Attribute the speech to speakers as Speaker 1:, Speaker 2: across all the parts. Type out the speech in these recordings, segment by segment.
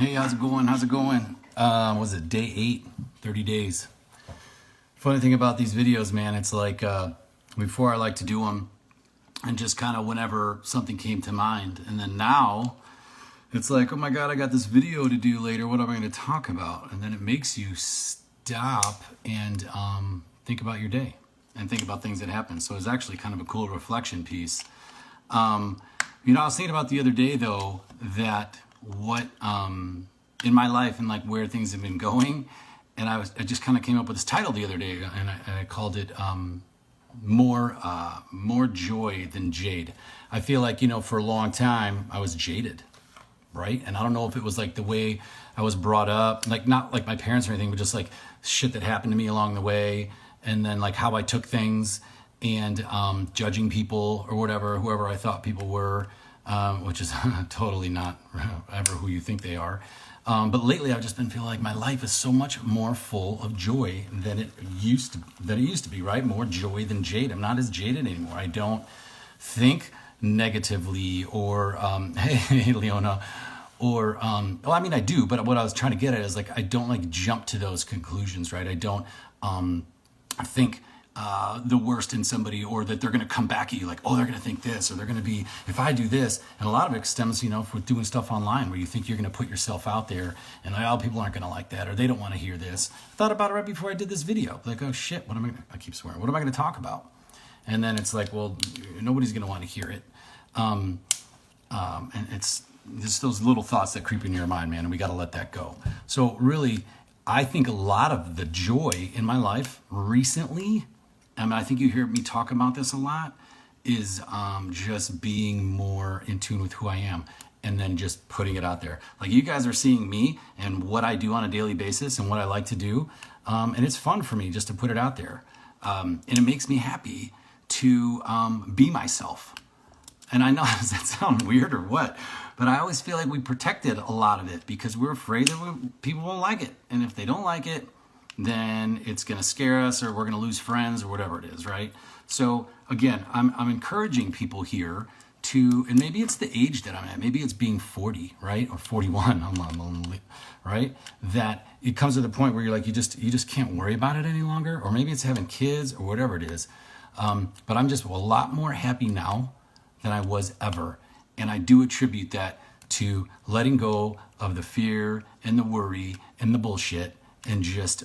Speaker 1: Hey, how's it going? How's it going? Was it day 8? 30 days. Funny thing about these videos, man, it's like before I like to do them and just kind of whenever something came to mind. And then now it's like, oh my God, I got this video to do later. What am I going to talk about? And then it makes you stop and think about your day and think about things that happen. So it's actually kind of a cool reflection piece. I was thinking about the other day, though, that what in my life and like where things have been going, and I just kind of came up with this title the other day, and I called it more joy than Jade. I feel like for a long time I was jaded, right? And I don't know if it was like the way I was brought up, like not like my parents or anything, but just like shit that happened to me along the way, and then like how I took things and judging people or whatever, whoever I thought people were. Which is totally not ever who you think they are. But lately I've just been feeling like my life is so much more full of joy than it used to be, right? More joy than jade. I'm not as jaded anymore. I don't think negatively or, hey, Leona, or, well, I mean, I do, but what I was trying to get at is like, I don't like jump to those conclusions, right? I don't think the worst in somebody, or that they're going to come back at you like, oh, they're going to think this, or they're going to be, if I do this. And a lot of it stems, with doing stuff online where you think you're going to put yourself out there and like, oh, people aren't going to like that, or they don't want to hear this. I thought about it right before I did this video. Like, oh shit, I keep swearing. What am I going to talk about? And then it's like, well, nobody's going to want to hear it. And it's just those little thoughts that creep in your mind, man, and we got to let that go. So really, I think a lot of the joy in my life recently, I think you hear me talk about this a lot, is just being more in tune with who I am and then just putting it out there. Like you guys are seeing me and what I do on a daily basis and what I like to do. And it's fun for me just to put it out there. And it makes me happy to be myself. And I know, does that sound weird or what? But I always feel like we protected a lot of it because we're afraid that people won't like it. And if they don't like it, then it's going to scare us, or we're going to lose friends, or whatever it is, right? So again, I'm encouraging people here to, and maybe it's the age that I'm at, maybe it's being 40, right? Or 41, right? That it comes to the point where you're like, you just can't worry about it any longer, or maybe it's having kids or whatever it is. But I'm just a lot more happy now than I was ever. And I do attribute that to letting go of the fear and the worry and the bullshit, and just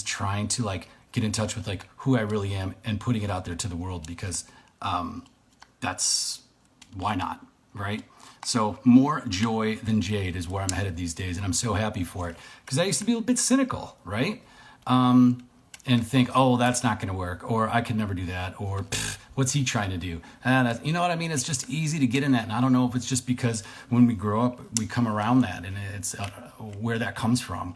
Speaker 1: trying to like get in touch with like who I really am and putting it out there to the world, because that's, why not, right? So more joy than jade is where I'm headed these days, and I'm so happy for it, because I used to be a bit cynical, right? And think, oh, that's not going to work, or I could never do that, or what's he trying to do? You know what I mean? It's just easy to get in that, and I don't know if it's just because when we grow up, we come around that, and it's where that comes from.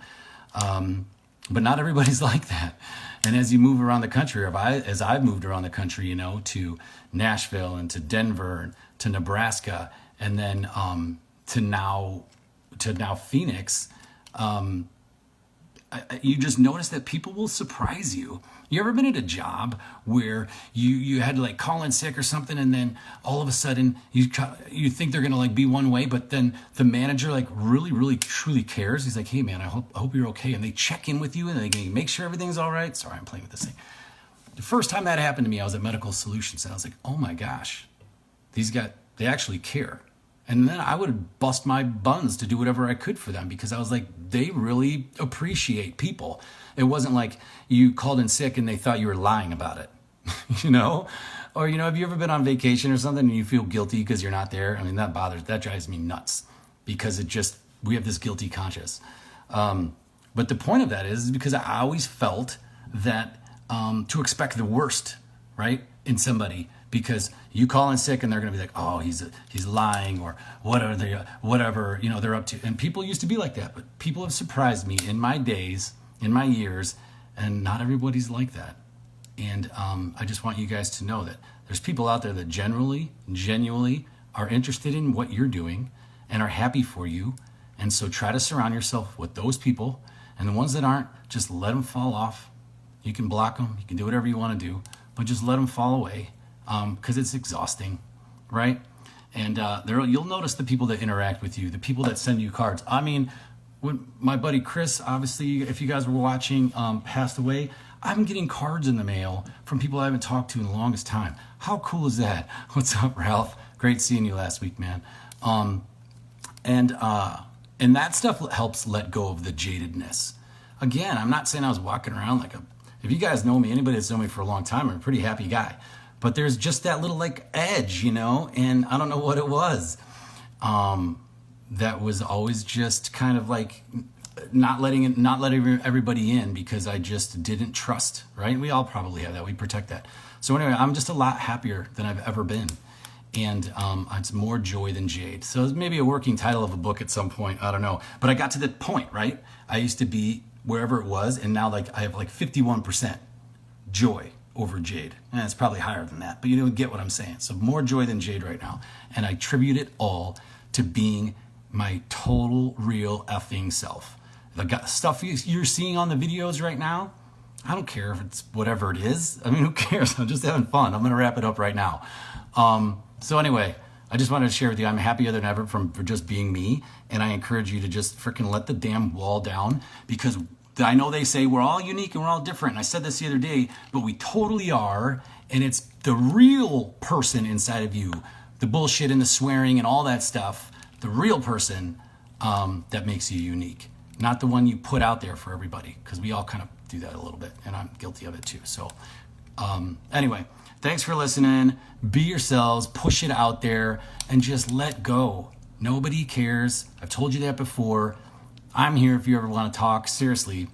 Speaker 1: But not everybody's like that. And as you move around the country, or as I've moved around the country, to Nashville and to Denver and to Nebraska, and then to now Phoenix, you just notice that people will surprise you. You ever been at a job where you had to like call in sick or something, and then all of a sudden you think they're gonna like be one way, but then the manager like really, really, truly cares. He's like, hey man, I hope you're okay, and they check in with you and they make sure everything's all right. Sorry, I'm playing with this thing. The first time that happened to me, I was at Medical Solutions, and I was like, oh my gosh, they actually care. And then I would bust my buns to do whatever I could for them, because I was like, they really appreciate people. It wasn't like you called in sick and they thought you were lying about it, Or, have you ever been on vacation or something and you feel guilty because you're not there? I mean, that drives me nuts, because we have this guilty conscience. But the point of that is because I always felt that to expect the worst, right, in somebody. Because you call in sick and they're going to be like, oh, he's lying, or whatever they're up to. And people used to be like that, but people have surprised me in my days, in my years, and not everybody's like that. And I just want you guys to know that there's people out there that genuinely are interested in what you're doing and are happy for you. And so try to surround yourself with those people, and the ones that aren't, just let them fall off. You can block them, you can do whatever you want to do, but just let them fall away. Because it's exhausting, right? And you'll notice the people that interact with you, the people that send you cards. I mean, when my buddy Chris, obviously, if you guys were watching, passed away, I'm getting cards in the mail from people I haven't talked to in the longest time. How cool is that? What's up, Ralph? Great seeing you last week, man. And that stuff helps let go of the jadedness. Again, I'm not saying I was walking around like if you guys know me, anybody that's known me for a long time, I'm a pretty happy guy. But there's just that little like edge, you know, and I don't know what it was. That was always just kind of like not letting everybody in because I just didn't trust, right? We all probably have that. We protect that. So anyway, I'm just a lot happier than I've ever been. And it's more joy than Jade. So it's maybe a working title of a book at some point. I don't know. But I got to the point, right? I used to be wherever it was. And now like I have like 51% joy over Jade. And it's probably higher than that. But you don't get what I'm saying. So more joy than Jade right now. And I attribute it all to being my total real effing self. The stuff you're seeing on the videos right now, I don't care if it's whatever it is. I mean, who cares? I'm just having fun. I'm going to wrap it up right now. So anyway, I just wanted to share with you, I'm happier than ever for just being me. And I encourage you to just freaking let the damn wall down, because I know they say we're all unique and we're all different. And I said this the other day, but we totally are. And it's the real person inside of you, the bullshit and the swearing and all that stuff, the real person that makes you unique, not the one you put out there for everybody, because we all kind of do that a little bit, and I'm guilty of it too. So anyway, thanks for listening. Be yourselves, push it out there, and just let go. Nobody cares. I've told you that before. I'm here if you ever want to talk. Seriously,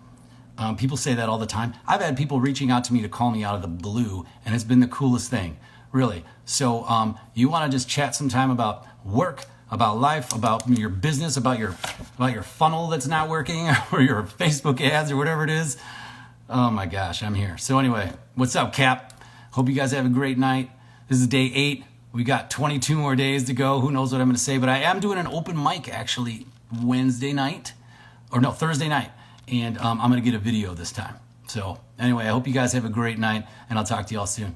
Speaker 1: people say that all the time. I've had people reaching out to me to call me out of the blue, and it's been the coolest thing, really. So you want to just chat sometime about work, about life, about your business, about your funnel that's not working, or your Facebook ads, or whatever it is. Oh my gosh, I'm here. So anyway, what's up, Cap? Hope you guys have a great night. This is day 8. We got 22 more days to go. Who knows what I'm going to say, but I am doing an open mic actually Thursday night. And I'm going to get a video this time. So anyway, I hope you guys have a great night, and I'll talk to y'all soon.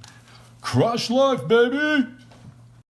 Speaker 1: Crush life, baby!